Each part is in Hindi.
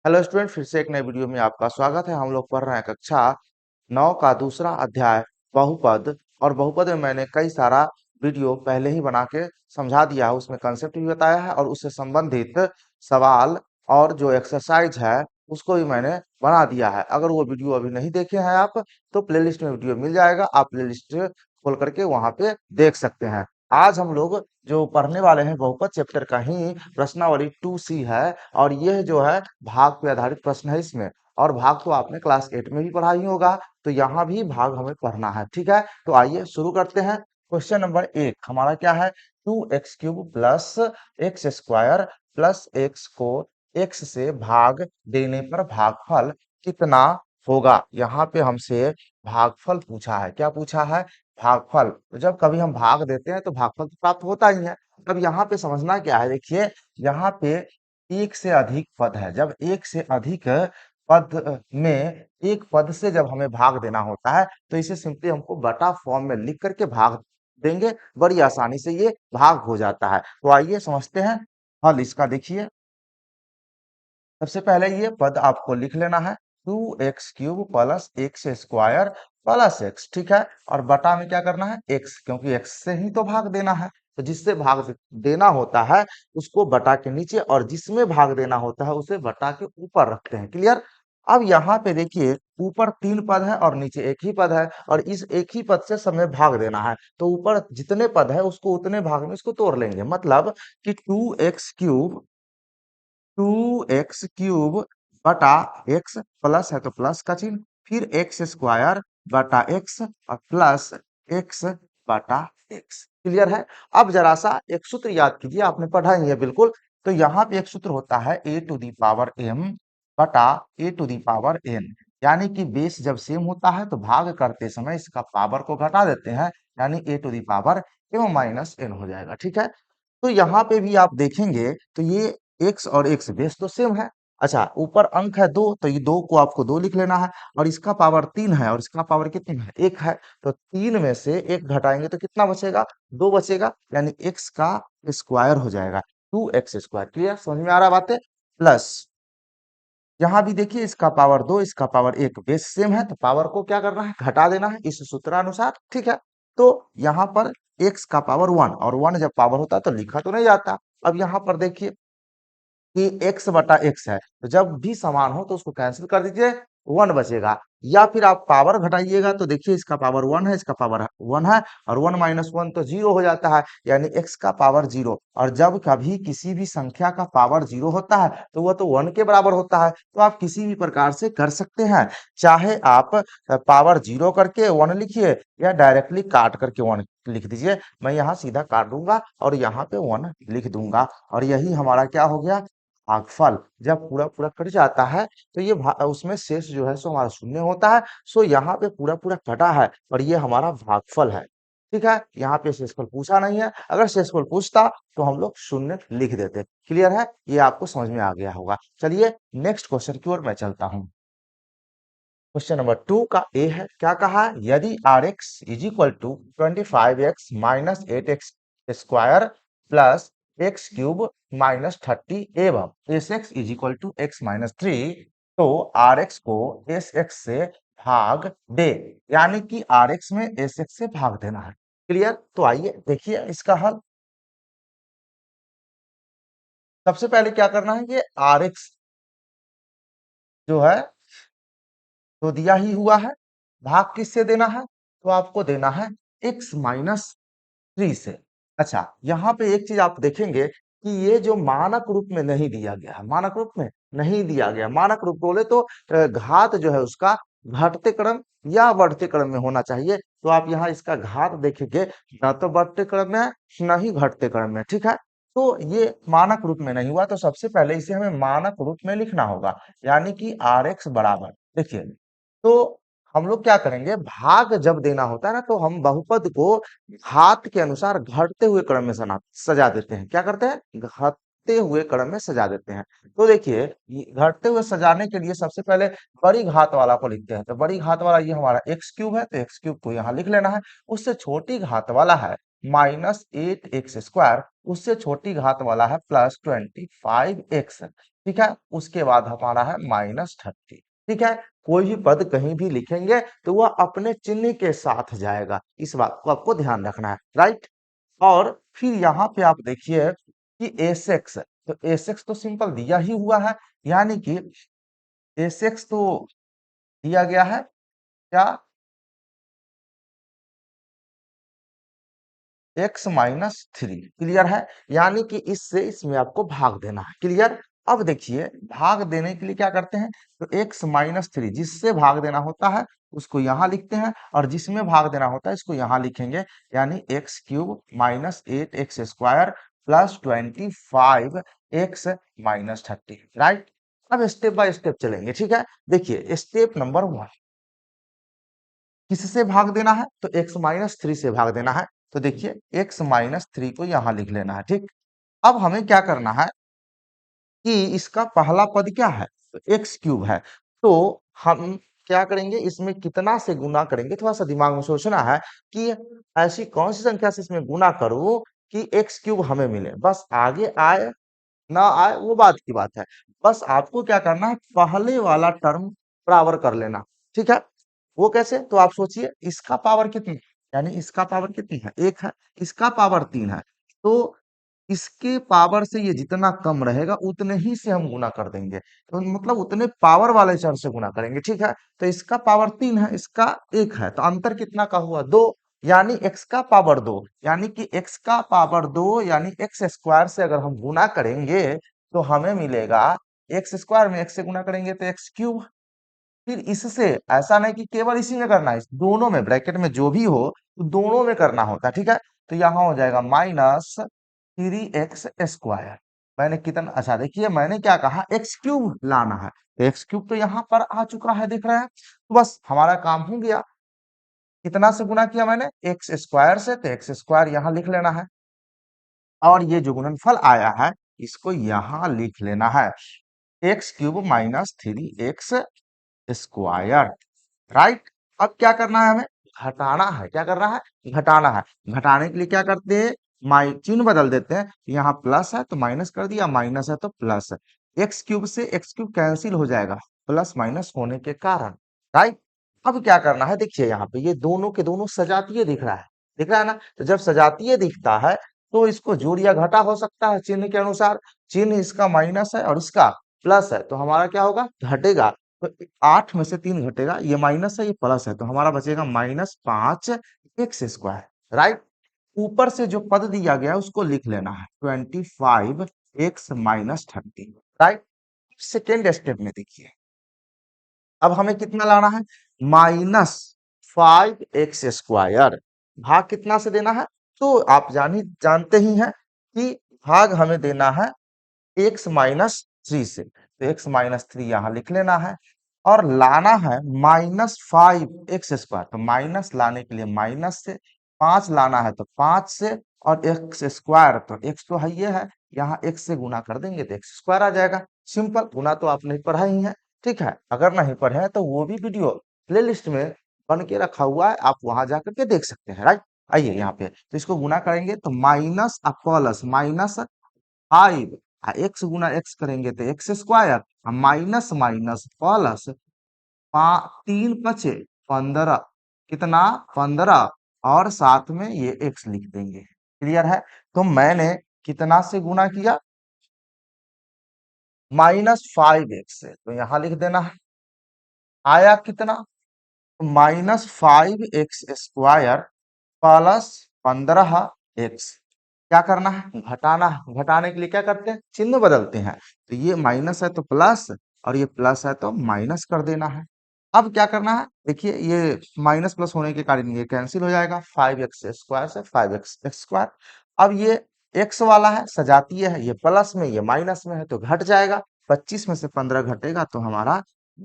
हेलो स्टूडेंट, फिर से एक नए वीडियो में आपका स्वागत है। हम लोग पढ़ रहे हैं कक्षा 9 का दूसरा अध्याय बहुपद। और बहुपद में मैंने कई सारा वीडियो पहले ही बना के समझा दिया है, उसमें कंसेप्ट भी बताया है और उससे संबंधित सवाल और जो एक्सरसाइज है उसको भी मैंने बना दिया है। अगर वो वीडियो अभी नहीं देखे हैं आप, तो प्लेलिस्ट में वीडियो मिल जाएगा, आप प्लेलिस्ट खोल करके वहां पे देख सकते हैं। आज हम लोग जो पढ़ने वाले हैं बहुपद चैप्टर का ही प्रश्नावली 2C है। और यह जो है भाग पे आधारित प्रश्न है इसमें। और भाग तो आपने क्लास 8 में भी पढ़ा ही होगा, तो यहाँ भी भाग हमें पढ़ना है। ठीक है, तो आइए शुरू करते हैं। क्वेश्चन नंबर 1 हमारा क्या है? 2x³ plus x square plus x को x से भाग देने पर भागफल कितना होगा? यहाँ पे हमसे भागफल पूछा है। क्या पूछा है? भागफल। तो जब कभी हम भाग देते हैं तो भागफल तो प्राप्त होता ही है। अब यहाँ पे समझना क्या है, देखिए यहाँ पे एक से अधिक पद है। जब एक से अधिक पद में एक पद से जब हमें भाग देना होता है, तो इसे सिंपली हमको बटा फॉर्म में लिख करके भाग देंगे। बड़ी आसानी से ये भाग हो जाता है। तो आइए समझते हैं हल इसका। देखिए सबसे पहले ये पद आपको लिख लेना है, 2x³ plus x square plus x. ठीक है, और बटा में क्या करना है? x, क्योंकि x से ही तो भाग देना है। तो जिससे भाग देना होता है उसको बटा के नीचे, और जिसमें भाग देना होता है उसे बटा के ऊपर रखते हैं। क्लियर? अब यहाँ पे देखिए ऊपर 3 पद है और नीचे एक ही पद है, और इस एक ही पद से समय भाग देना है। तो ऊपर जितने पद है उसको उतने भाग में इसको तोड़ लेंगे। मतलब कि 2x³ बटा x प्लस है तो प्लस का चिन्ह, फिर एक्स स्क्वायर बटा एक्स और प्लस एक्स बटा एक्स। क्लियर है? अब जरा सा एक सूत्र याद कीजिए, आपने पढ़ा ही है बिल्कुल। तो यहाँ पे एक सूत्र होता है a⁴m बटा a⁴n। यानी कि बेस जब सेम होता है तो भाग करते समय इसका पावर को घटा देते हैं, यानी a⁴m-n हो जाएगा। ठीक है, तो यहाँ पे भी आप देखेंगे तो ये x और x बेस तो सेम है। अच्छा, ऊपर अंक है 2, तो ये 2 को आपको 2 लिख लेना है, और इसका पावर 3 है और इसका पावर कितनी है? 1 है। तो 3 में से 1 घटाएंगे तो कितना बचेगा? 2 बचेगा, यानी x का स्क्वायर हो जाएगा 2x²। क्लियर? समझ में आ रहा बात है? प्लस यहाँ भी देखिए इसका पावर 2, इसका पावर 1, बेस सेम है तो पावर को क्या करना है? घटा देना है इस सूत्रानुसार। ठीक है, तो यहाँ पर x का पावर 1, और 1 जब पावर होता है तो लिखा तो नहीं जाता। अब यहाँ पर देखिए कि x बटा x है, तो जब भी समान हो तो उसको कैंसिल कर दीजिए, 1 बचेगा। या फिर आप पावर घटाइएगा तो देखिए इसका पावर 1 है, इसका पावर 1 है, और 1 माइनस 1 तो 0 हो जाता है, यानी x का पावर 0। और जब कभी किसी भी संख्या का पावर 0 होता है तो वह तो 1 के बराबर होता है। तो आप किसी भी प्रकार से कर सकते हैं, चाहे आप पावर 0 करके 1 लिखिए या डायरेक्टली काट करके 1 लिख दीजिए। मैं यहाँ सीधा काट दूंगा और यहाँ पे 1 लिख दूंगा, और यही हमारा क्या हो गया? भागफल। जब पूरा पूरा कट जाता है तो ये उसमें शेष जो है सो हमारा शून्य होता है। सो यहाँ पे पूरा पूरा कटा है और ये हमारा भागफल है। ठीक है, यहाँ पे शेषफल पूछा नहीं है। अगर शेषफल पूछता तो हम लोग शून्य लिख देते। क्लियर है? ये आपको समझ में आ गया होगा। चलिए नेक्स्ट क्वेश्चन की ओर मैं चलता हूँ। क्वेश्चन नंबर 2 का ए है। क्या कहा? यदि R X is equal to 25x minus 8x square plus x³ minus 30 एवं S X is equal to X minus 3, तो आर एक्स को एस एक्स से भाग दे। यानी कि आर एक्स में एस एक्स से भाग देना है। क्लियर? तो आइए देखिए इसका हल। सबसे पहले क्या करना है? ये आर एक्स जो है तो दिया ही हुआ है, भाग किससे देना है? तो आपको देना है x माइनस 3 से। अच्छा, यहाँ पे एक चीज आप देखेंगे कि ये जो मानक रूप में नहीं दिया गया है, मानक रूप में नहीं दिया गया। मानक रूप बोले तो घात जो है उसका घटते क्रम या बढ़ते क्रम में होना चाहिए। तो आप यहाँ इसका घात देखेंगे, ना तो बढ़ते क्रम में है ना ही घटते क्रम में। ठीक है, तो ये मानक रूप में नहीं हुआ, तो सबसे पहले इसे हमें मानक रूप में लिखना होगा, यानी कि आर एक्स बराबर। देखिए, तो हम लोग क्या करेंगे? भाग जब देना होता है ना, तो हम बहुपद को घात के अनुसार घटते हुए क्रम में सजा देते हैं। क्या करते हैं? घटते हुए क्रम में सजा देते हैं। तो देखिए घटते हुए सजाने के लिए सबसे पहले बड़ी घात वाला को लिखते हैं। तो बड़ी घात वाला ये हमारा x³ है, तो x³ को यहाँ लिख लेना है। उससे छोटी घात वाला है -8x², उससे छोटी घात वाला है +25x। ठीक है, उसके बाद हमारा है -30। ठीक है, कोई भी पद कहीं भी लिखेंगे तो वह अपने चिन्ह के साथ जाएगा, इस बात को आपको ध्यान रखना है, राइट। और फिर यहाँ पे आप देखिए कि एस एक्स, तो एस एक्स तो सिंपल दिया ही हुआ है, यानी कि एस एक्स तो दिया गया है क्या, x-3। क्लियर है, यानी कि इससे इसमें आपको भाग देना है। क्लियर। अब देखिए भाग देने के लिए क्या करते हैं, तो x-3 जिससे भाग देना होता है उसको यहाँ लिखते हैं, और जिसमें भाग देना होता है इसको यहाँ लिखेंगे, यानी x³ -8x² +25 x-30। राइट। अब स्टेप बाय स्टेप चलेंगे। ठीक है, देखिए स्टेप नंबर 1, किससे भाग देना है, तो x-3 से भाग देना है। तो देखिए x-3 को यहां लिख लेना है। ठीक। अब हमें क्या करना है कि इसका पहला पद क्या है, तो x³ है, तो हम क्या करेंगे, इसमें कितना से गुना करेंगे, थोड़ा सा दिमाग में सोचना है कि ऐसी कौन सी संख्या से इसमें गुना करूं कि x³ हमें मिले। बस आगे आए ना आए वो बात की बात है, बस आपको क्या करना है, पहले वाला टर्म बराबर कर लेना। ठीक है, वो कैसे, तो आप सोचिए इसका पावर कितनी है? यानी इसका पावर कितनी है, 1 है, इसका पावर 3 है, तो इसके पावर से ये जितना कम रहेगा उतने ही से हम गुना कर देंगे, तो मतलब उतने पावर वाले चर से गुना करेंगे। ठीक है, तो इसका पावर 3 है, इसका 1 है, तो अंतर कितना का हुआ, 2, यानी x का पावर 2, यानी कि x का पावर 2 यानी एक्स स्क्वायर से अगर हम गुना करेंगे तो हमें मिलेगा, एक्स स्क्वायर में x से गुना करेंगे तो x³। फिर इससे ऐसा नहीं कि केवल इसी में करना है, इस दोनों में ब्रैकेट में जो भी हो तो दोनों में करना होता है। ठीक है, तो यहाँ हो जाएगा -3x²। मैंने कितना, अच्छा देखिए मैंने क्या कहा, x³ लाना है, तो x³ तो यहाँ पर आ चुका है, दिख रहा है, तो बस हमारा काम हो गया। कितना से गुना किया मैंने, x² से, तो x² यहाँ लिख लेना है, और ये जो गुणनफल आया है इसको यहाँ लिख लेना है, x³ -3x²। राइट। अब क्या करना है, हमें घटाना है, क्या करना है, घटाना है। घटाने के लिए क्या करते हैं, चिन्ह बदल देते हैं, यहाँ प्लस है तो माइनस कर दिया, माइनस है तो प्लस। x³ से x³ कैंसिल हो जाएगा प्लस माइनस होने के कारण। राइट। अब क्या करना है, देखिए यहाँ पे ये दोनों के दोनों सजातीय दिख रहा है, दिख रहा है ना, तो जब सजातीय दिखता है तो इसको जोड़ या घटा हो सकता है चिन्ह के अनुसार। चिन्ह इसका माइनस है और इसका प्लस है, तो हमारा क्या होगा, घटेगा। तो 8 में से 3 घटेगा, ये माइनस है ये प्लस है, तो हमारा बचेगा -5 x²। राइट। ऊपर से जो पद दिया गया है उसको लिख लेना है 25x-30। राइट। सेकेंड स्टेप में देखिए, अब हमें कितना लाना है, -5x²। भाग कितना से देना है, तो आप जानते ही हैं कि भाग हमें देना है x-3 से, तो x-3 यहाँ लिख लेना है, और लाना है -5x²। तो माइनस लाने के लिए माइनस से, 5 लाना है तो 5 से, और x², तो x तो है ये है, यहाँ x से गुना कर देंगे तो x² आ जाएगा। सिंपल, गुना तो आपने पढ़ा ही है। ठीक है, अगर नहीं पढ़े हैं तो वो भी वीडियो प्ले लिस्ट में बन के रखा हुआ है, आप वहां जाकर के देख सकते हैं। राइट। आइए यहाँ पे, तो इसको गुना करेंगे तो माइनस प्लस, -5, एक्स गुना एक्स करेंगे तो x², माइनस माइनस प्लस, 3 × 5 = 15, कितना, 15, और साथ में ये x लिख देंगे। क्लियर है, तो मैंने कितना से गुना किया, -5x से, तो यहाँ लिख देना है, आया कितना, -5x² +15x। क्या करना है, घटाना है। घटाने के लिए क्या करते हैं, चिन्ह बदलते हैं, तो ये माइनस है तो प्लस, और ये प्लस है तो माइनस कर देना है। अब क्या करना है, देखिए ये माइनस प्लस होने के कारण ये कैंसिल हो जाएगा, 5x² से 5x²। अब ये x वाला है, सजातीय है, ये प्लस में ये माइनस में है तो घट जाएगा, 25 में से 15 घटेगा तो हमारा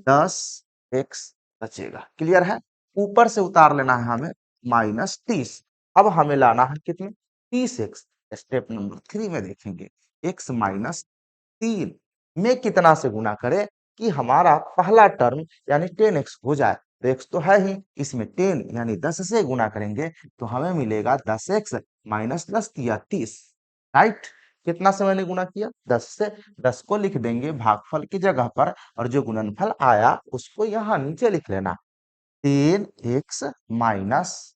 10x बचेगा। क्लियर है, ऊपर से उतार लेना है हमें -30। अब हमें लाना है कितने, 30x। स्टेप नंबर 3 में देखेंगे, x-3 में कितना से गुना करें कि हमारा पहला टर्म यानी 10x हो जाए, तो x तो है ही, इसमें 10 यानी 10 से गुना करेंगे तो हमें मिलेगा 10x -10 दिया 30। राइट। कितना से मैंने गुणा किया 10 से। 10 को लिख देंगे भागफल की जगह पर और जो गुणनफल आया उसको यहाँ नीचे लिख लेना 10x माइनस,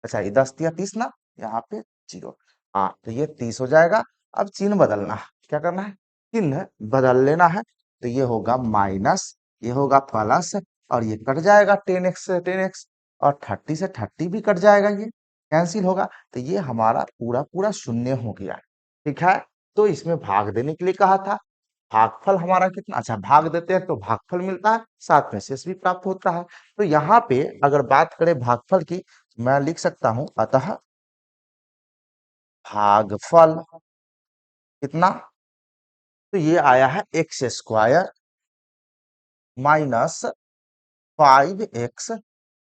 अच्छा ये 10 या 30 ना, यहाँ पे 0। हाँ तो ये 30 हो जाएगा। अब चिन्ह बदलना है, क्या करना है, चिन्ह बदल लेना है। तो ये होगा माइनस, ये होगा प्लस, और ये कट जाएगा 10x से 10x, और 30 से 30 भी कट जाएगा, ये कैंसिल होगा। तो ये हमारा पूरा पूरा शून्य हो गया। ठीक है, तो इसमें भाग देने के लिए कहा था। भागफल हमारा कितना, अच्छा भाग देते हैं तो भागफल मिलता है, साथ में शेष भी प्राप्त होता है। तो यहाँ पे अगर बात करें भागफल की, मैं लिख सकता हूं अतः भागफल कितना, तो ये आया है x square minus 5x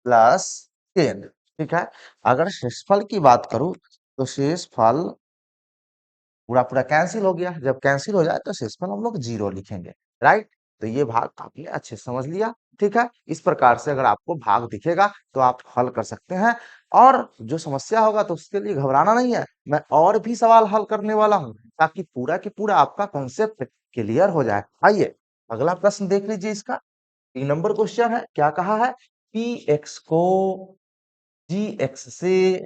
plus 10। ठीक है, अगर शेषफल की बात करूं तो शेषफल पूरा पूरा कैंसिल हो गया। जब कैंसिल हो जाए तो शेषफल हम लोग 0 लिखेंगे। राइट, तो ये भाग आपने अच्छे से समझ लिया। ठीक है, इस प्रकार से अगर आपको भाग दिखेगा तो आप हल कर सकते हैं। और जो समस्या होगा तो उसके लिए घबराना नहीं है, मैं और भी सवाल हल करने वाला हूं ताकि पूरा की पूरा आपका कंसेप्ट क्लियर हो जाए। आइए अगला प्रश्न देख लीजिए। इसका 3 नंबर क्वेश्चन है, क्या कहा है, पी एक्स को जी एक्स से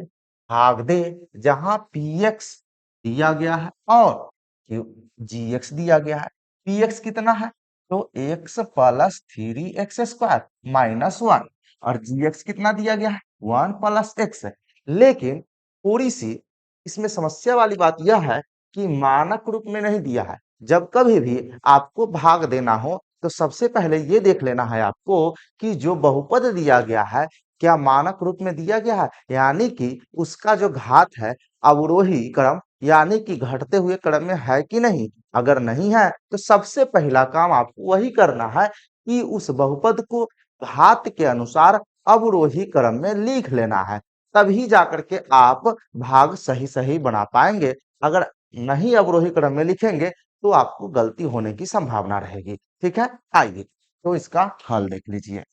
भाग दे, जहां पी एक्स दिया गया है और जी एक्स दिया गया है। पी एक्स कितना है, तो एक्स प्लस 3x² माइनस 1, और जी एक्स कितना दिया गया है 1 प्लस एक्स। लेकिन थोड़ी सी इसमें समस्या वाली बात यह है कि मानक रूप में नहीं दिया है। जब कभी भी आपको भाग देना हो तो सबसे पहले ये देख लेना है आपको कि जो बहुपद दिया गया है क्या मानक रूप में दिया गया है, यानी कि उसका जो घात है अवरोही क्रम यानी कि घटते हुए क्रम में है कि नहीं। अगर नहीं है तो सबसे पहला काम आपको वही करना है कि उस बहुपद को घात के अनुसार अवरोही क्रम में लिख लेना है, तभी जाकर के आप भाग सही सही बना पाएंगे। अगर नहीं अवरोही क्रम में लिखेंगे तो आपको गलती होने की संभावना रहेगी। ठीक है, आइए तो इसका हल देख लीजिए।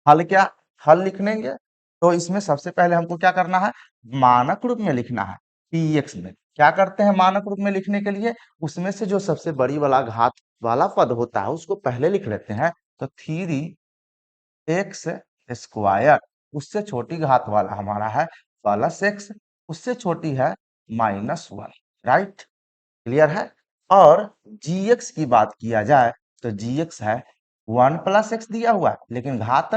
हल क्या, हल लिखेंगे तो इसमें सबसे पहले हमको क्या करना है, मानक रूप में लिखना है। पीएक्स में क्या करते हैं मानक रूप में लिखने के लिए, उसमें से जो सबसे बड़ी वाला घात वाला पद होता है उसको पहले लिख लेते हैं। तो 3x² उससे छोटी घात वाला हमारा है प्लस एक्स, उससे छोटी है -1। राइट, क्लियर है। और gx की बात किया जाए तो gx है 1 प्लस एक्स दिया हुआ है, लेकिन घात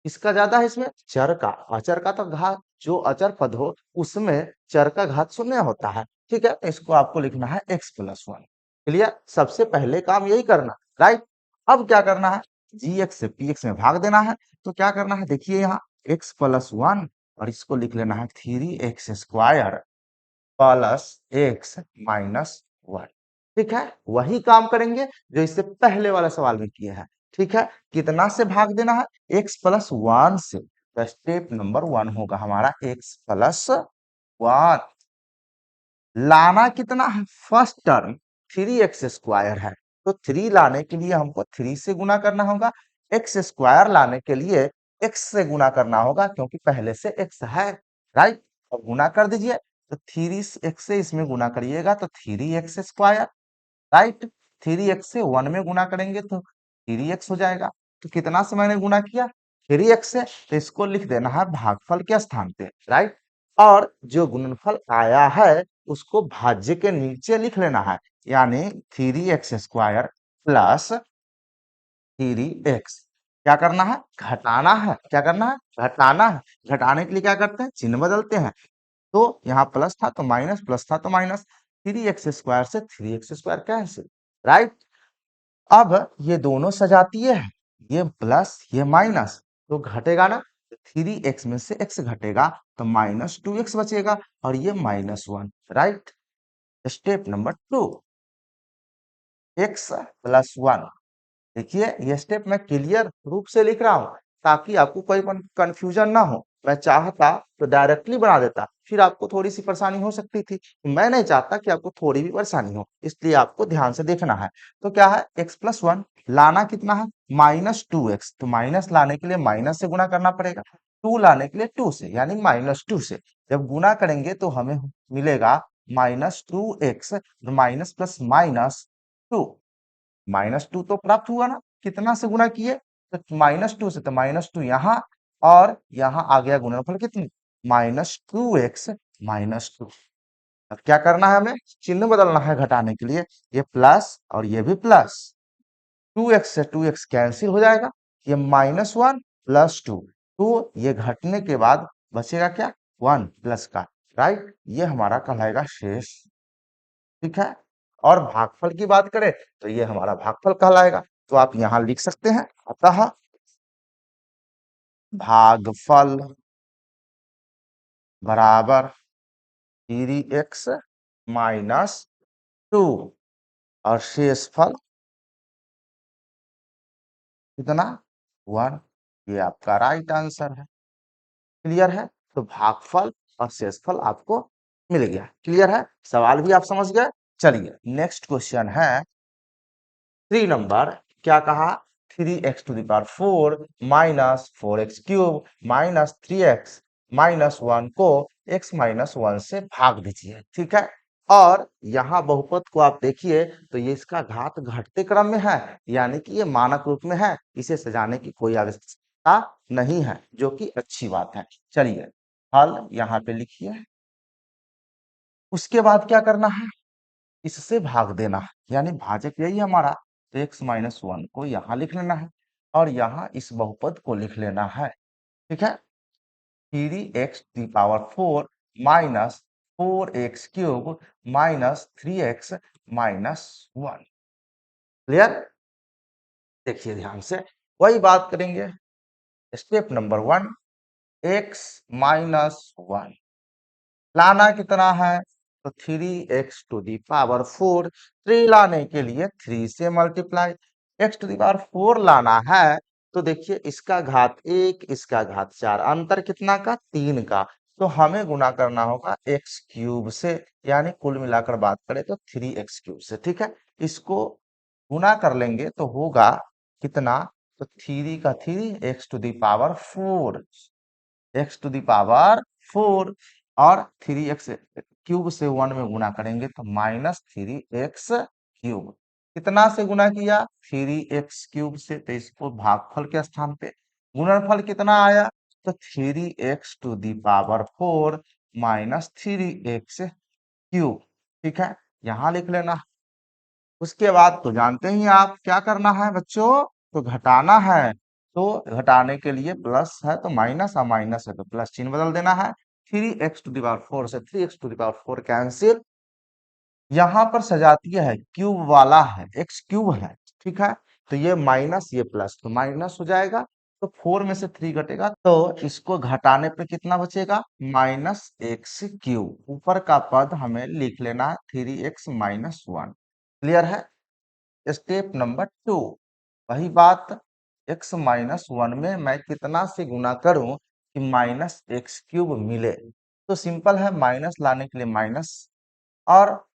किसका ज्यादा है इसमें, चर का। अचर का तो घात, जो अचर पद हो उसमें चर का घात शून्य होता है। ठीक है, तो इसको आपको लिखना है x+1। क्लियर, सबसे पहले काम यही करना। राइट, अब क्या करना है, gx से px में भाग देना है। तो क्या करना है, देखिए यहाँ x+1, और इसको लिख लेना है 3x² प्लस एक्स माइनस 1। ठीक है, वही काम करेंगे जो इससे पहले वाला सवाल में किए हैं। ठीक है, कितना से भाग देना है, x+1 से। तो स्टेप नंबर 1 होगा हमारा x+1। लाना कितना है, फर्स्ट टर्म 3x² है, तो 3 लाने के लिए हमको 3 से गुना करना होगा। x² लाने के लिए x से गुना करना होगा क्योंकि पहले से x है। राइट, अब गुना कर दीजिए, तो 3x से इसमें गुना करिएगा तो 3x²। राइट, 3x से 1 में गुना करेंगे तो 3x हो जाएगा। तो कितना से मैंने गुना किया, 3x से, तो इसको लिख देना है भागफल के स्थान पे। राइट, और जो गुणनफल आया है उसको भाज्य के नीचे लिख लेना है, यानी 3x² प्लस 3x। क्या करना है, घटाना है। क्या करना है, घटाना है। घटाने के लिए क्या करते हैं, चिन्ह बदलते हैं। तो यहाँ प्लस था तो माइनस, प्लस था तो माइनस, 3x² से 3x² कैंसिल। राइट, अब ये दोनों सजातीय है, ये प्लस ये माइनस, तो घटेगा ना, 3x में से x घटेगा तो -2x बचेगा, और ये -1। Right, step number 2, x+1। देखिए ये स्टेप मैं क्लियर रूप से लिख रहा हूं ताकि आपको कोई कंफ्यूजन ना हो। मैं चाहता तो डायरेक्टली बना देता, फिर आपको थोड़ी सी परेशानी हो सकती थी। मैं नहीं चाहता कि आपको थोड़ी भी परेशानी हो, इसलिए आपको ध्यान से देखना है। तो क्या है, x+1 लाना कितना है, -2x, तो माइनस लाने के लिए माइनस से गुना करना पड़ेगा, 2 लाने के लिए 2 से, यानी -2 से जब गुना करेंगे तो हमें मिलेगा -2x, माइनस प्लस माइनस 2, -2 तो प्राप्त हुआ ना, कितना से गुना किए, तो -2 से, तो -2 यहाँ, और यहाँ आ गया गुणनफल कितनी, -2x -2। अब क्या करना है, हमें चिन्ह बदलना है घटाने के लिए, ये प्लस और ये भी प्लस, 2x से 2x कैंसिल हो जाएगा, ये -1 प्लस 2, तो ये घटने के बाद बचेगा क्या, 1 प्लस का, राइट, ये हमारा कहलाएगा शेष। ठीक है, और भागफल की बात करें तो ये हमारा भागफल कहलाएगा, तो आप यहां लिख सकते हैं, अतः भागफल बराबर 3x -2, और शेषफल कितना, 1, ये आपका राइट आंसर है। क्लियर है, तो भागफल और शेषफल आपको मिल गया। क्लियर है, सवाल भी आप समझ गए। चलिए नेक्स्ट क्वेश्चन है 3 नंबर, क्या कहा, 3x⁴ -4x³ -3x -1 को x-1 से भाग दीजिए। ठीक है, और यहाँ बहुपद को आप देखिए तो ये इसका घात घटते क्रम में है, यानी कि ये मानक रूप में है, इसे सजाने की कोई आवश्यकता नहीं है, जो कि अच्छी बात है। चलिए हल यहाँ पे लिखिए, उसके बाद क्या करना है, इससे भाग देना है, यानी भाजक यही है हमारा, तो x-1 को यहाँ लिख लेना है, और यहाँ इस बहुपद को लिख लेना है। ठीक है, 3x⁴ -4x³ -3x -1। क्लियर, देखिए ध्यान से, वही बात करेंगे। स्टेप नंबर 1, x-1 लाना कितना है, तो 3x⁴, 3 लाने के लिए 3 से मल्टीप्लाई, x⁴ लाना है, तो देखिए इसका घात 1, इसका घात 4, अंतर कितना का, 3 का, तो हमें गुना करना होगा x³ से, यानी कुल मिलाकर बात करें तो 3x³ से। ठीक है, इसको गुना कर लेंगे तो होगा कितना, तो 3 का 3, x⁴, x⁴, और 3x³ से 1 में गुना करेंगे तो -3x³, कितना से गुना किया, 3x³ से, तो इसको भागफल के स्थान पे, गुणनफल कितना आया, तो 3x⁴ -3x³। ठीक है, यहां लिख लेना। उसके बाद तो जानते ही आप क्या करना है बच्चों, तो घटाना है, तो घटाने के लिए प्लस है तो माइनस, और माइनस है तो प्लस, चिन्ह बदल देना है, 3x⁴ से 3x⁴ कैंसिल, यहाँ पर सजातीय है, क्यूब वाला है, x³ है। ठीक है, तो ये माइनस ये प्लस, तो माइनस हो जाएगा, तो 4 में से 3 घटेगा, तो इसको घटाने पे कितना बचेगा, -x³, ऊपर का पद हमें लिख लेना है 3x-1। क्लियर है, स्टेप नंबर 2, वही बात, x-1 में मैं कितना से गुना करूं कि -x³ मिले, तो सिंपल है, माइनस लाने के लिए माइनस, और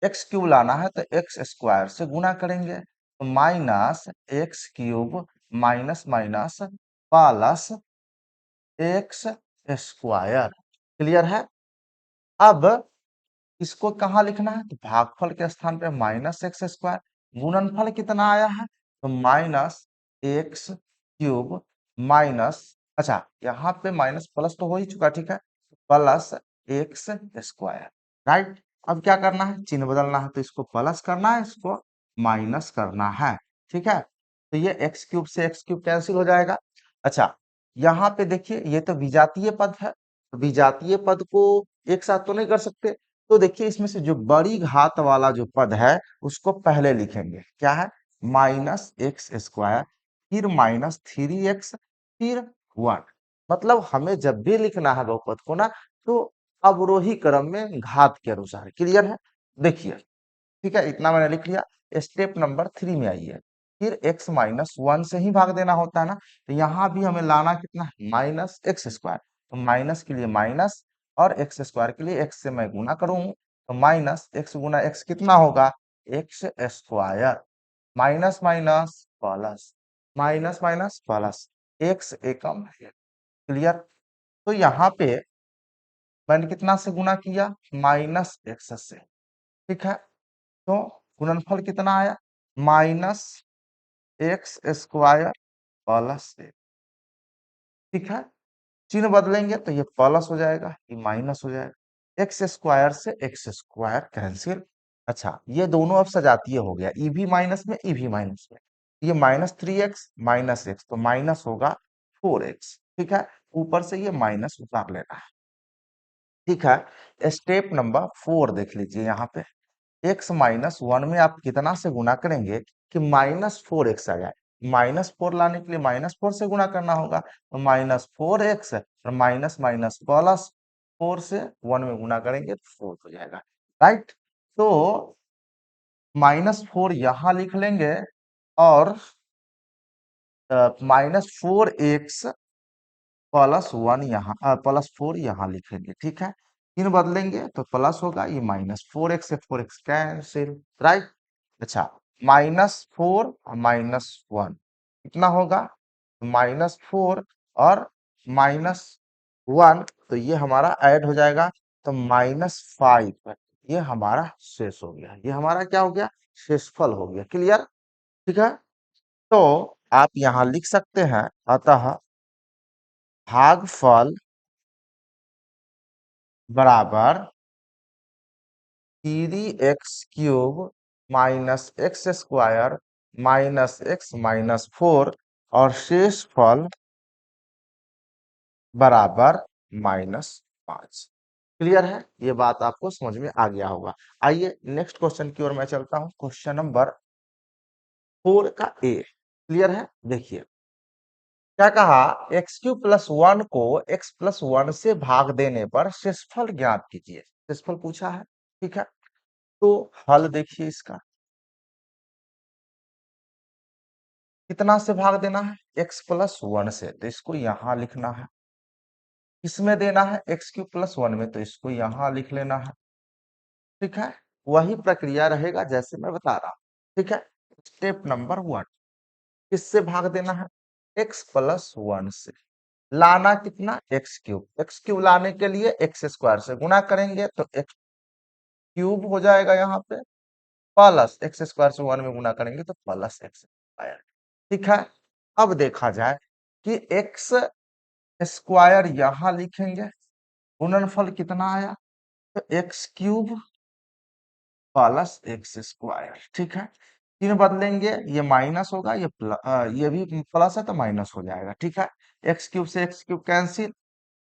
x³ लाना है तो x² से गुना करेंगे, तो -x³ minus minus plus x²। Clear है, अब इसको कहाँ लिखना है, तो भागफल के स्थान पे -x², गुणनफल कितना आया है, तो -x³ माइनस, अच्छा यहाँ पे माइनस प्लस तो हो ही चुका, ठीक है, प्लस x², राइट। अब क्या करना है, चिन्ह बदलना है, तो इसको प्लस करना है, इसको माइनस करना है। ठीक है, तो ये x³ से x³ कैंसिल हो जाएगा। अच्छा, यहाँ पे देखिए ये तो विजातीय पद है, तो विजातीय पद को एक साथ तो नहीं कर सकते, तो देखिए इसमें से जो बड़ी घात वाला जो पद है उसको पहले लिखेंगे, क्या है, -x², फिर -3x, फिर 1, मतलब हमें जब भी लिखना है बहुपद को ना, तो अवरोही क्रम में घात के अनुसार। क्लियर है, देखिए, ठीक है, इतना मैंने लिख लिया। स्टेप नंबर 3 में आइए, फिर x-1 से ही भाग देना होता है ना, तो यहाँ भी हमें लाना कितना, -x², तो माइनस के लिए माइनस, और एक्स स्क्वायर के लिए एक्स से मैं गुना करूं तो माइनस एक्स गुना एक्स कितना होगा, x square, minus minus plus, minus minus plus, x एकम है। क्लियर। तो यहाँ पे मैंने कितना से गुना किया, माइनस एक्स से। ठीक है, तो गुणनफल कितना आया, minus x square plus x. ठीक है, चिन्ह बदलेंगे तो ये प्लस हो जाएगा, ये माइनस हो जाएगा, एक्स स्क्वायर से एक्स स्क्वायर कैंसिल। अच्छा, ये दोनों अब सजातीय हो गया, ई भी माइनस में, ई भी माइनस में, ये -3x माइनस एक्स तो माइनस होगा 4x। ठीक है, ऊपर से ये माइनस उतार लेना है। ठीक है, स्टेप नंबर 4 देख लीजिए यहाँ पे, x -1 में आप कितना से गुना करेंगे कि -4x आ जाए। -4 लाने के लिए -4 से गुना करना होगा, तो -4x और माइनस माइनस प्लस 4 से 1 में गुना करेंगे तो 4 हो जाएगा। राइट, तो -4 यहाँ लिख लेंगे और -4x +1 यहाँ +4 यहाँ लिखेंगे। ठीक है, इन बदलेंगे तो प्लस होगा, ये -4x से 4x कैंसिल। राइट, अच्छा, -4 और -1 कितना होगा, -4 और -1, तो ये हमारा ऐड हो जाएगा, तो -5, ये हमारा शेष हो गया, ये हमारा क्या हो गया, शेषफल हो गया। क्लियर। ठीक है, तो आप यहाँ लिख सकते हैं, अतः भागफल बराबर 3x³ -x² -x-4 और शेषफल बराबर -5। क्लियर है, ये बात आपको समझ में आ गया होगा। आइए नेक्स्ट क्वेश्चन की ओर मैं चलता हूं, क्वेश्चन नंबर 4 का ए। क्लियर है, देखिए क्या कहा, x³ + 1 को x+1 से भाग देने पर शेषफल ज्ञात कीजिए। शेषफल पूछा है। ठीक है, तो हल देखिए इसका, कितना से भाग देना है, x+1 से, तो इसको यहां लिखना है। किसमें देना है, x³ + 1 में, तो इसको यहां लिख लेना है। ठीक है, वही प्रक्रिया रहेगा जैसे मैं बता रहा हूं। ठीक है, स्टेप नंबर 1, किससे भाग देना है, x+1 से। लाना कितना, x³ x³ लाने के लिए x² से गुना करेंगे तो x³ हो जाएगा यहाँ पे, प्लस x² से 1 में गुना करेंगे तो +x²। ठीक है, अब देखा जाए कि x² यहां लिखेंगे, गुणनफल कितना आया, तो x³ +x²। ठीक है, चिन्ह बदलेंगे, ये माइनस होगा, ये भी प्लस है तो माइनस हो जाएगा। ठीक है, x³ से x³ कैंसिल,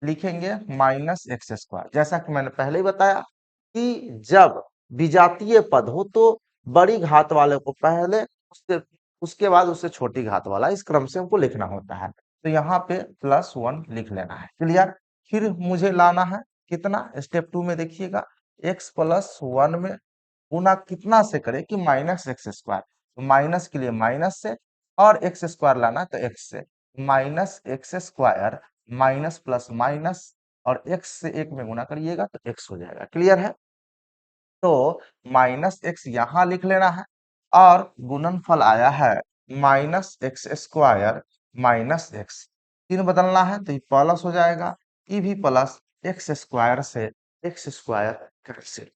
लिखेंगे -x²। जैसा कि मैंने पहले ही बताया कि जब विजातीय पद हो तो बड़ी घात वाले को पहले, उसके बाद उससे छोटी घात वाला, इस क्रम से हमको लिखना होता है। तो यहाँ पे +1 लिख लेना है। क्लियर। फिर मुझे लाना है कितना, स्टेप 2 में देखिएगा, x+1 में गुना कितना से करें कि -x², तो माइनस के लिए माइनस से, और x² लाना तो x से, -x² माइनस प्लस माइनस, और x से 1 में गुना करिएगा तो x हो जाएगा। क्लियर है, तो -x यहां लिख लेना है, और गुणनफल आया है -x² -x, तीन बदलना है तो ये प्लस हो जाएगा, ये भी प्लस, x² से x² कैंसिल,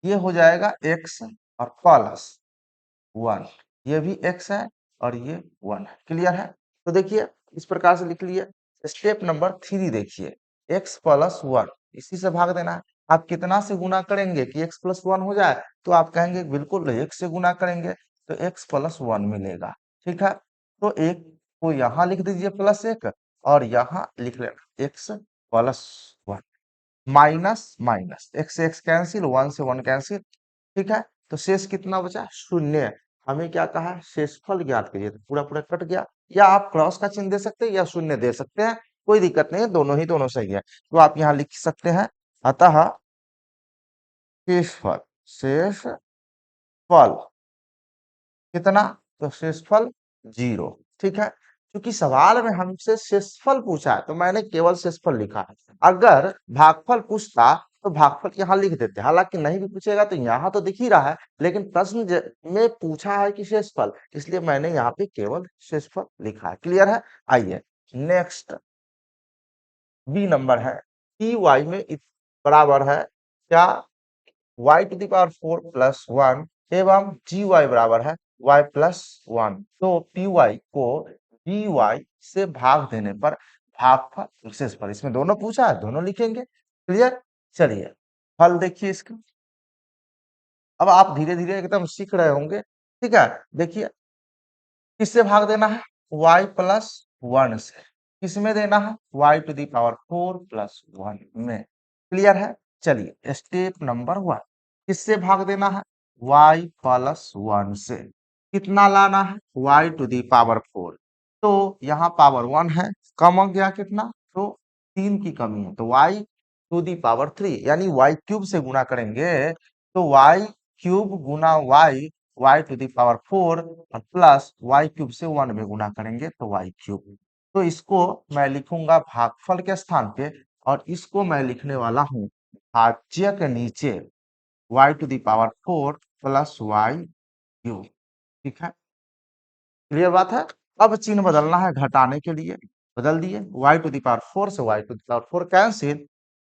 ये हो जाएगा x और +1, ये भी x है और ये 1 है। क्लियर है, तो देखिए इस प्रकार से लिख लिए। स्टेप नंबर 3 देखिए, x+1 इसी से भाग देना है। आप कितना से गुना करेंगे कि x+1 हो जाए, तो आप कहेंगे बिल्कुल 1 से गुना करेंगे तो x+1 मिलेगा। ठीक है, तो एक को यहाँ लिख दीजिए +1, और यहाँ लिख लेना x+1, माइनस माइनस, x से x कैंसिल, 1 से 1 कैंसिल। ठीक है, तो शेष कितना बचा, शून्य। हमें क्या कहा है, शेषफल ज्ञात करिए, तो पूरा पूरा कट गया, या आप क्रॉस का चिन्ह दे सकते हैं या शून्य दे सकते हैं, कोई दिक्कत नहीं है, दोनों ही दोनों सही है। तो आप यहाँ लिख सकते हैं, अतः शेषफल, शेषफल कितना, तो शेषफल 0। ठीक है, क्योंकि सवाल में हमसे शेषफल पूछा है तो मैंने केवल शेषफल लिखा है। अगर भागफल पूछता तो भागफल यहाँ लिख देते, हालांकि नहीं भी पूछेगा तो यहाँ तो दिख ही रहा है, लेकिन प्रश्न में पूछा है कि शेषफल, इसलिए मैंने यहाँ पे केवल शेषफल लिखा है। क्लियर है? आइए नेक्स्ट बी नंबर है, टी वाई में बराबर है क्या, y to the power 4 plus 1 एवं जी वाई बराबर है y प्लस 1। तो टी वाई को डी वाई से भाग देने पर भागफल शेषफल, इसमें दोनों पूछा है, दोनों लिखेंगे। क्लियर? चलिए फल देखिए इसका। अब आप धीरे धीरे एकदम सीख रहे होंगे। ठीक है, देखिए किससे भाग देना है, y प्लस 1 से। किसमें देना है, y to the power 4 plus 1 में। क्लियर है? चलिए स्टेप नंबर 1, किससे भाग देना है, y प्लस 1 से। कितना लाना है, y टू द पावर 4। तो यहाँ पावर 1 है, कम हो गया कितना, तो 3 की कमी है, तो y टू द पावर 3 यानी y क्यूब से गुणा करेंगे तो y क्यूब गुना y टू द पावर 4 और प्लस y क्यूब से 1 में गुना करेंगे तो y क्यूब। तो इसको मैं लिखूंगा भागफल के स्थान पे, और इसको मैं लिखने वाला हूँ भाज्य के नीचे y to the power 4 plus y cube. ठीक है, क्लियर बात है? अब चिन्ह बदलना है घटाने के लिए, बदल दिए, y टू द पावर 4 से y to the power 4 cancel,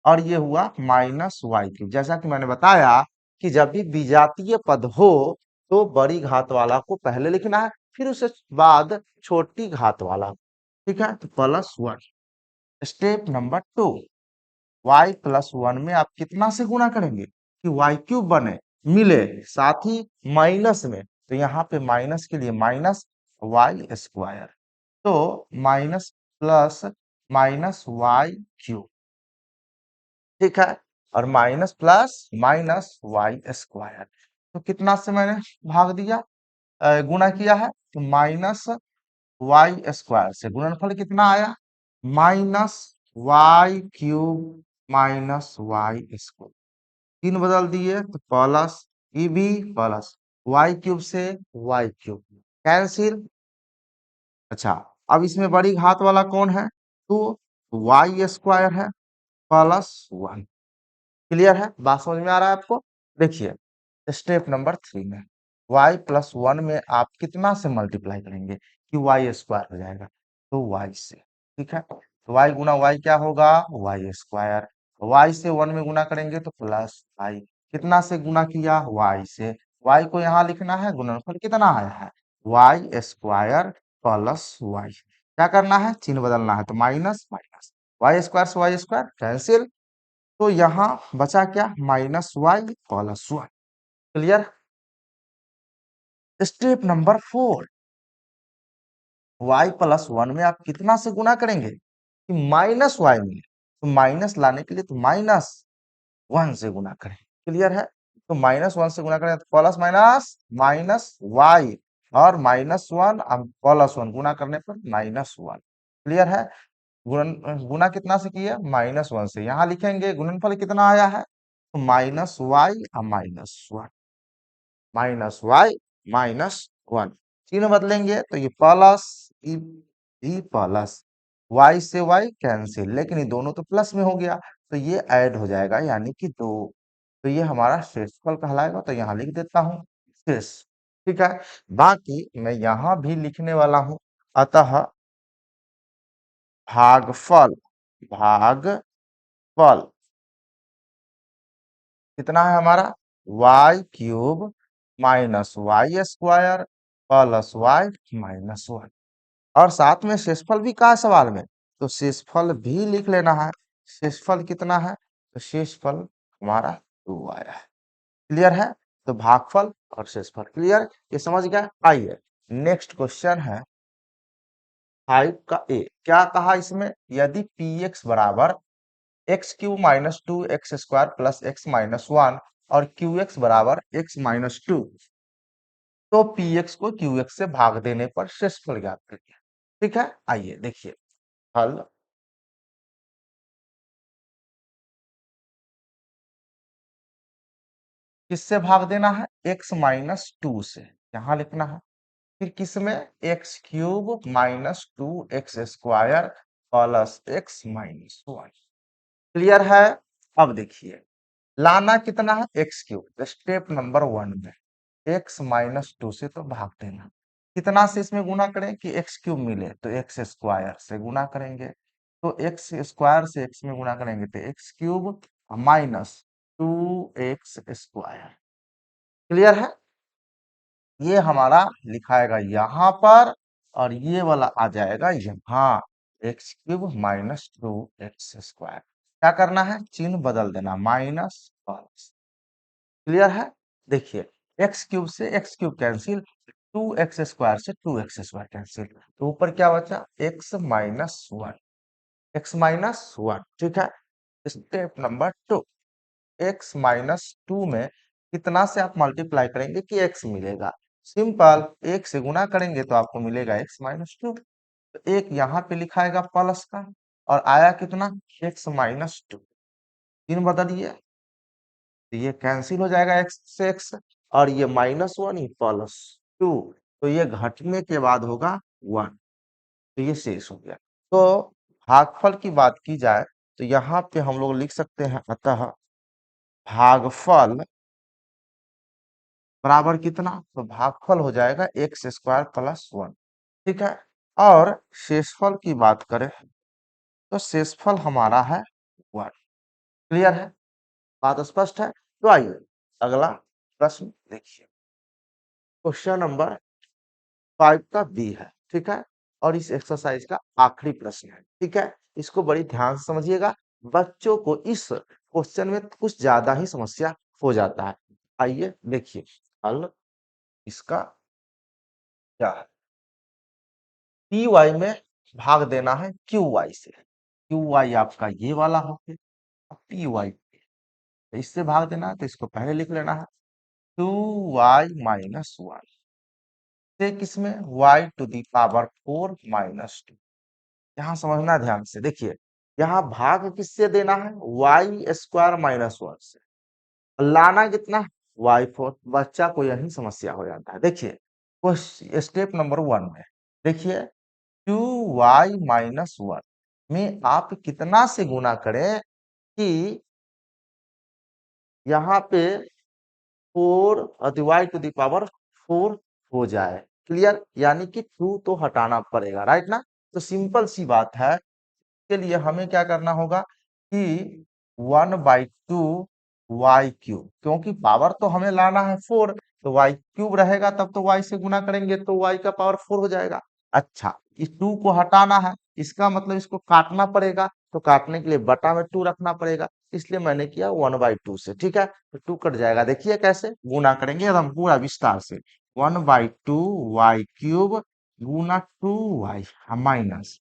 और ये हुआ माइनस वाई क्यूब। जैसा कि मैंने बताया कि जब भी विजातीय पद हो तो बड़ी घात वाला को पहले लिखना है, फिर उसके बाद छोटी घात वाला। ठीक है, तो प्लस 1। स्टेप नंबर 2, y प्लस 1 में आप कितना से गुणा करेंगे कि y क्यूब बने, मिले, साथ ही माइनस में, तो यहाँ पे माइनस के लिए माइनस वाई स्क्वायर, तो minus plus minus Y cube. ठीक है, और minus plus minus Y square, तो कितना से मैंने भाग दिया, गुणा किया है, तो माइनस वाई स्क्वायर से गुणनफल कितना आया, minus Y cube minus Y square. तीन बदल दिए तो plus E B plus Y cube से वाई क्यूब कैंसिल। अच्छा, अब इसमें बड़ी घात वाला कौन है, तो वाई स्क्वायर है प्लस 1। क्लियर है? बात समझ में आ रहा है आपको? देखिए स्टेप नंबर 3 में y प्लस 1 में आप कितना से मल्टीप्लाई करेंगे कि y स्क्वायर हो जाएगा, तो y से। ठीक है, तो y गुना y क्या होगा, y स्क्वायर। y से 1 में गुना करेंगे तो प्लस y। कितना से गुना किया, y से। y को यहाँ लिखना है, गुणनफल कितना आया है, y स्क्वायर प्लस y। क्या करना है, चिन्ह बदलना है, तो माइनस माइनस y स्क्वायर से y स्क्वायर कैंसिल, तो यहाँ बचा क्या, minus Y plus 1। Clear? Step number 4, y प्लस 1 में आप कितना से गुना करेंगे कि माइनस वाई मिले, तो माइनस लाने के लिए तो माइनस 1 से गुना करें। क्लियर है? तो माइनस 1 से गुना करें तो प्लस माइनस माइनस वाई, और माइनस 1 अब प्लस 1 गुना करने पर माइनस 1। क्लियर है? गुना कितना से किया, माइनस 1 से। यहाँ लिखेंगे गुणनफल कितना आया है, तो माइनस वाई और माइनस 1, माइनस वाई माइनस 1। चिन्ह बदलेंगे तो ये प्लस ई प्लस वाई से वाई कैंसिल, लेकिन ये दोनों तो प्लस में हो गया तो ये ऐड हो जाएगा यानी कि 2। तो ये हमारा शेषफल कहलाएगा, तो यहाँ लिख देता हूँ शेष। ठीक है, बाकी मैं यहाँ भी लिखने वाला हूँ, अतः भागफल, भागफल कितना है हमारा, Y cube minus Y square plus Y minus 1। और साथ में शेषफल भी कहा है सवाल में, तो शेषफल भी लिख लेना है। शेषफल कितना है, तो शेषफल हमारा 2 आया है। क्लियर है? तो भागफल और शेषफल क्लियर, ये समझ गया। आइए नेक्स्ट क्वेश्चन है 5 का ए। क्या कहा इसमें, यदि पी एक्स बराबर x Q minus 2 x square plus x minus 1 और क्यू एक्स बराबर एक्स माइनस 2, तो पी एक्स को क्यू एक्स से भाग देने पर शेषफल ज्ञात करिए। ठीक है, आइए देखिए हल। किससे भाग देना है, एक्स माइनस 2 से, यहां लिखना है। फिर किसमें, x cube minus 2x² plus x minus 1। Clear है। अब देखिए, लाना कितना है, एक्स क्यूब। तो स्टेप नंबर 1 में एक्स माइनस 2 से तो भाग देना, कितना से इसमें गुना करें कि एक्स क्यूब मिले, तो एक्स स्क्वायर से गुना करेंगे। तो एक्स स्क्वायर से एक्स में गुना करेंगे तो x cube minus 2x²। Clear है। ये हमारा लिखाएगा यहाँ पर, और ये वाला आ जाएगा यहाँ, एक्स क्यूब माइनस 2x²। क्या करना है, चिन्ह बदल देना, माइनस प्लस। क्लियर है। देखिए, एक्स क्यूब से एक्स क्यूब कैंसिल, 2x² से 2x² कैंसिल, तो ऊपर क्या बचा, x-1, x-1। ठीक है। स्टेप नंबर 2, x-2 में कितना से आप मल्टीप्लाई करेंगे कि x मिलेगा। सिंपल, एक से गुना करेंगे तो आपको मिलेगा x-2। तो एक यहाँ पे लिखाएगा प्लस का, और आया कितना, x-2। तीन बदलिए, तो ये कैंसिल हो जाएगा x से x, और ये -1 ही +2, तो ये घटने के बाद होगा 1, तो ये शेष हो गया। तो भागफल की बात की जाए तो यहाँ पे हम लोग लिख सकते हैं, अतः भागफल बराबर कितना, तो भागफल हो जाएगा x² प्लस 1। ठीक है। और शेषफल की बात करें तो शेषफल हमारा है 1। क्लियर है, बात स्पष्ट है। तो आइए अगला प्रश्न देखिए, क्वेश्चन नंबर 5 का बी है। ठीक है। और इस एक्सरसाइज का आखिरी प्रश्न है। ठीक है। इसको बड़ी ध्यान से समझिएगा, बच्चों को इस क्वेश्चन में कुछ ज्यादा ही समस्या हो जाता है। आइए देखिए हल इसका क्या है। पी वाई में भाग देना है क्यू वाई से। क्यू वाई आपका ये वाला हो गया, पी वाई इससे भाग देना है, तो इसको पहले लिख लेना है, 2y-1 से किसमें, y⁴ यहाँ समझना ध्यान से। देखिए, यहाँ भाग किससे देना है, y² - 1 से, और लाना कितना, y4। बच्चा को यही समस्या हो जाता है। देखिए, स्टेप नंबर 1 में देखिए, 2y-1 में आप कितना से गुना करें कि यहाँ पे 4y⁴ हो जाए। क्लियर, यानी कि 2 तो हटाना पड़ेगा, राइट ना। तो सिंपल सी बात है, के लिए हमें क्या करना होगा कि 1/2 वाई क्यूब, क्योंकि पावर तो हमें लाना है 4, तो वाई क्यूब रहेगा तब तो वाई से गुना करेंगे तो वाई का पावर 4 हो जाएगा। अच्छा, इस 2 को हटाना है, इसका मतलब इसको काटना पड़ेगा, तो काटने के लिए बटा में 2 रखना पड़ेगा, इसलिए मैंने किया 1/2 से। ठीक है, तो 2 कट जाएगा। देखिए कैसे गुना करेंगे एकदम पूरा विस्तार से, 1/2 वाई क्यूब गुना 2y माइनस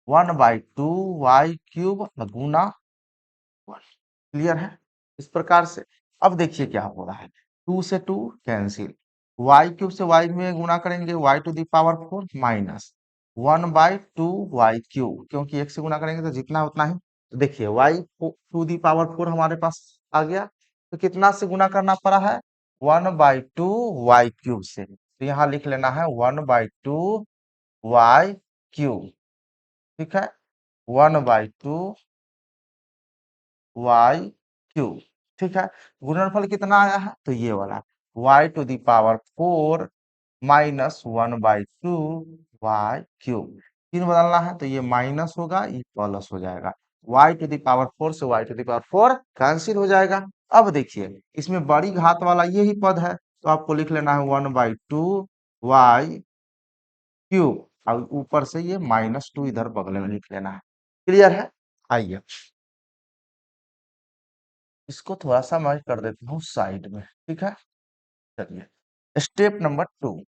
1/2 वाई क्यूब गुना 1। क्लियर है। इस प्रकार से अब देखिए क्या हो रहा है, 2 से 2 कैंसिल, वाई क्यूब से वाई में गुना करेंगे, y⁴ माइनस 1/2 वाई क्यूब, क्योंकि एक से गुना करेंगे तो जितना उतना ही। तो देखिए y⁴ हमारे पास आ गया, तो कितना से गुना करना पड़ा है, 1/2 वाई क्यूब से, तो यहाँ लिख लेना है 1/2 वाई क्यूब। ठीक है, 1/2 वाई क्यूब। ठीक है, गुणनफल कितना आया है, तो ये वाला y⁴ माइनस 1/2 वाई क्यूब। तीन बदलना है तो ये माइनस होगा, ये प्लस हो जाएगा, y⁴ से y⁴ कैंसिल हो जाएगा। अब देखिए, इसमें बड़ी घात वाला यही पद है, तो आपको लिख लेना है 1/2 वाई क्यूब, और ऊपर से ये -2 इधर बगल में लिख लेना है। क्लियर है। आइए इसको थोड़ा सा मैं कर देता हूँ साइड में। ठीक है, चलिए स्टेप नंबर 2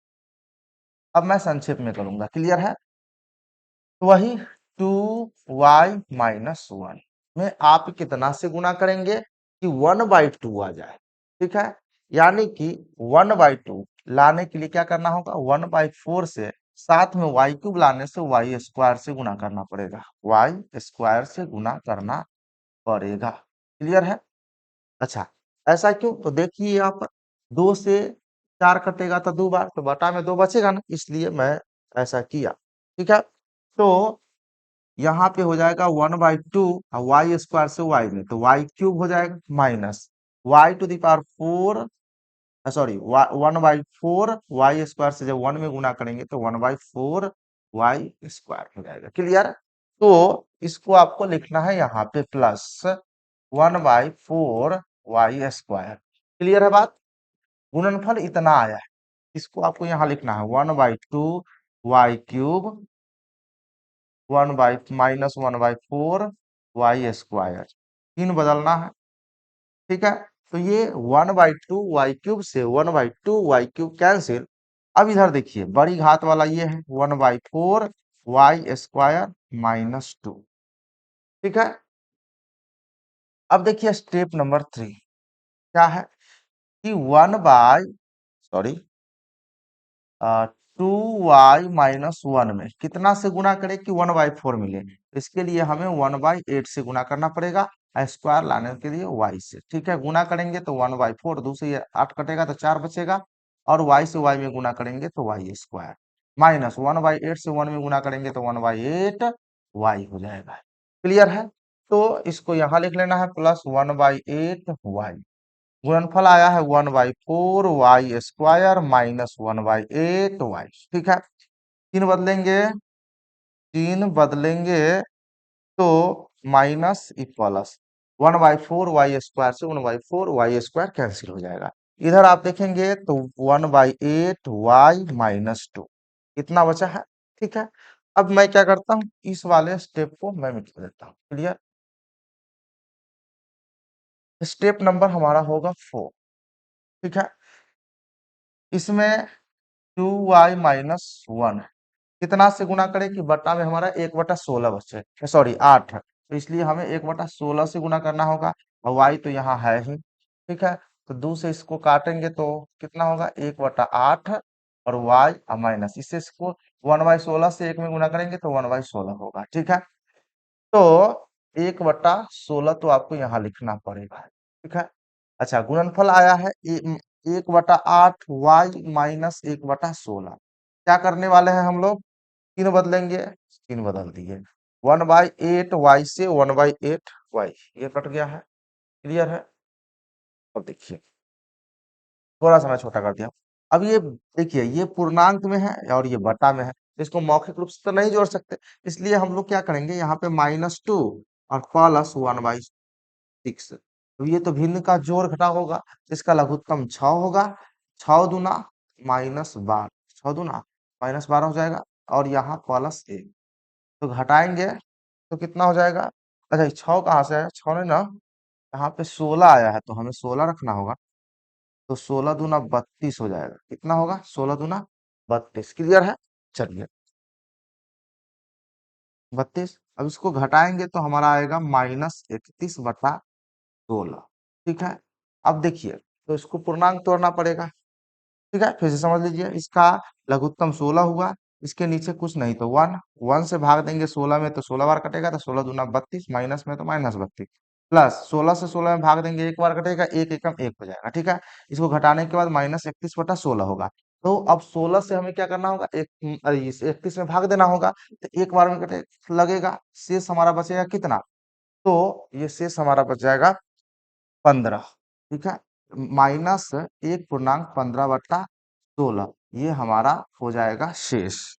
अब मैं संक्षेप में करूंगा। क्लियर है। तो वही 2y-1 में आप कितना से गुना करेंगे कि 1/2 आ जाए। ठीक है, यानी कि 1/2 लाने के लिए क्या करना होगा, 1/4 से साथ में वाई क्यूब लाने से y² से गुना करना पड़ेगा, y² से गुना करना पड़ेगा। क्लियर है। अच्छा, ऐसा क्यों, तो देखिए यहाँ पर 2 से 4 कटेगा तो 2 बार, तो बटा में 2 बचेगा ना, इसलिए मैं ऐसा किया। ठीक है, तो यहाँ पे हो जाएगा 1/2 और वाई स्क्वायर से वाई में तो वाई क्यूब हो जाएगा minus Y to the power 4, sorry 1/4 Y square से जब 1 में गुना करेंगे तो 1/4 वाई स्क्वायर हो जाएगा। क्लियर? तो इसको आपको लिखना है यहाँ पे प्लस 1/4 वाई स्क्वायर। क्लियर है बात? गुणनफल इतना आया है, इसको आपको यहाँ लिखना है 1/2 वाई क्यूब 1/-1/4 वाई स्क्वायर, 3 बदलना है। ठीक है, तो ये 1/2 वाई क्यूब से 1/2 वाई क्यूब कैंसिल। अब इधर देखिए बड़ी घात वाला ये है 1/4 वाई स्क्वायर -2। ठीक है, अब देखिए स्टेप नंबर 3 क्या है कि 2y-1 में कितना से गुना करें कि 1/4 मिले, इसके लिए हमें 1/8 से गुना करना पड़ेगा स्क्वायर लाने के लिए y से। ठीक है, गुना करेंगे तो 1/4, 2 से ये 8 कटेगा तो 4 बचेगा, और y से y में गुना करेंगे तो y स्क्वायर माइनस 1/8 से 1 में गुना करेंगे तो 1/8 y हो जाएगा। क्लियर है? तो इसको यहाँ लिख लेना है प्लस 1/8 y, गुणनफल आया है 1/4 वाई स्क्वायर -1/8 वाई। ठीक है, तीन बदलेंगे, तीन बदलेंगे तो माइनस प्लस 1/4 वाई स्क्वायर से 1/4 वाई स्क्वायर कैंसिल हो जाएगा। इधर आप देखेंगे तो 1/8 वाई -2 इतना बचा है। ठीक है, अब मैं क्या करता हूँ, इस वाले स्टेप को मैं मिटा देता हूँ। क्लियर? स्टेप नंबर हमारा होगा 4। ठीक है, इसमें 2y-1 कितना से गुना करें कि बट्टा में हमारा 1/16 बचे, सॉरी 8 है, तो इसलिए हमें 1/16 से गुना करना होगा, और y तो यहाँ है ही। ठीक है, तो 2 से इसको काटेंगे तो कितना होगा 1/8, और y माइनस इससे इसको 1/16 से 1 में गुना करेंगे तो 1/16 होगा। ठीक है, तो 1/16 तो आपको यहाँ लिखना पड़ेगा। ठीक है, अच्छा गुणनफल आया है 1/8 वाई माइनस 1/16। क्या करने वाले हैं हम लोग, तीन बदलेंगे, तीन बदल दिए, 1/8 वाई से 1/8 वाई, ये कट गया है। क्लियर है? अब देखिए थोड़ा सा मैं छोटा कर दिया। अब ये देखिए ये पूर्णांक में है और ये बटा में है, इसको मौखिक रूप से तो नहीं जोड़ सकते, इसलिए हम लोग क्या करेंगे यहाँ पे -2 और प्लस 1/6। तो ये तो भिन्न का जोड़ घटा होगा, इसका लघुत्तम 6 होगा, 6 दूना -12, 6 दूना -12 हो जाएगा, और यहाँ +1 तो घटाएंगे तो कितना हो जाएगा। अच्छा 6 कहाँ से आया, 6 ने ना यहाँ पे 16 आया है तो हमें 16 रखना होगा, तो 16 दूना 32 हो जाएगा। कितना होगा 16 दूना 32। क्लियर है? चलिए 32, अब इसको घटाएंगे तो हमारा आएगा -31/16। ठीक है, अब देखिए तो इसको पूर्णांक तोड़ना पड़ेगा। ठीक है, फिर से समझ लीजिए, इसका लघुत्तम 16 हुआ, इसके नीचे कुछ नहीं तो 1, 1 से भाग देंगे 16 में तो 16 बार कटेगा, तो 16 दूना 32, माइनस में तो -32, प्लस 16 से 16 में भाग देंगे एक बार कटेगा, एक एकम एक हो जाएगा। ठीक है, इसको घटाने के बाद -31/16 होगा। तो अब 16 से हमें क्या करना होगा, एक अरे इस 31 में भाग देना होगा, तो एक बार में कटे लगेगा, शेष हमारा बचेगा कितना, तो ये शेष हमारा बच जाएगा 15। ठीक है, -1.15/16 ये हमारा हो जाएगा शेष,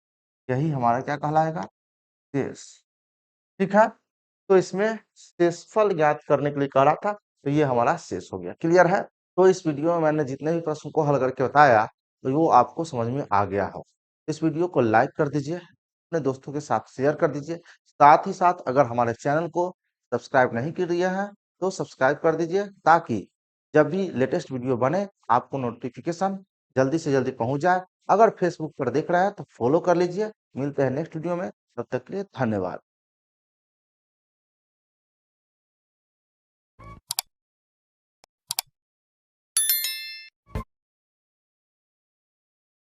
यही हमारा क्या कहलाएगा, शेष। ठीक है, तो इसमें शेषफल ज्ञात करने के लिए कह रहा था, तो ये हमारा शेष हो गया। क्लियर है? तो इस वीडियो में मैंने जितने भी प्रश्न को हल करके बताया तो वो आपको समझ में आ गया हो। इस वीडियो को लाइक कर दीजिए, अपने दोस्तों के साथ शेयर कर दीजिए, साथ ही साथ अगर हमारे चैनल को सब्सक्राइब नहीं कर दिया है तो सब्सक्राइब कर दीजिए, ताकि जब भी लेटेस्ट वीडियो बने आपको नोटिफिकेशन जल्दी से जल्दी पहुंच जाए। अगर फेसबुक पर देख रहा है तो फॉलो कर लीजिए। मिलते हैं नेक्स्ट वीडियो में, तब तक के लिए धन्यवाद।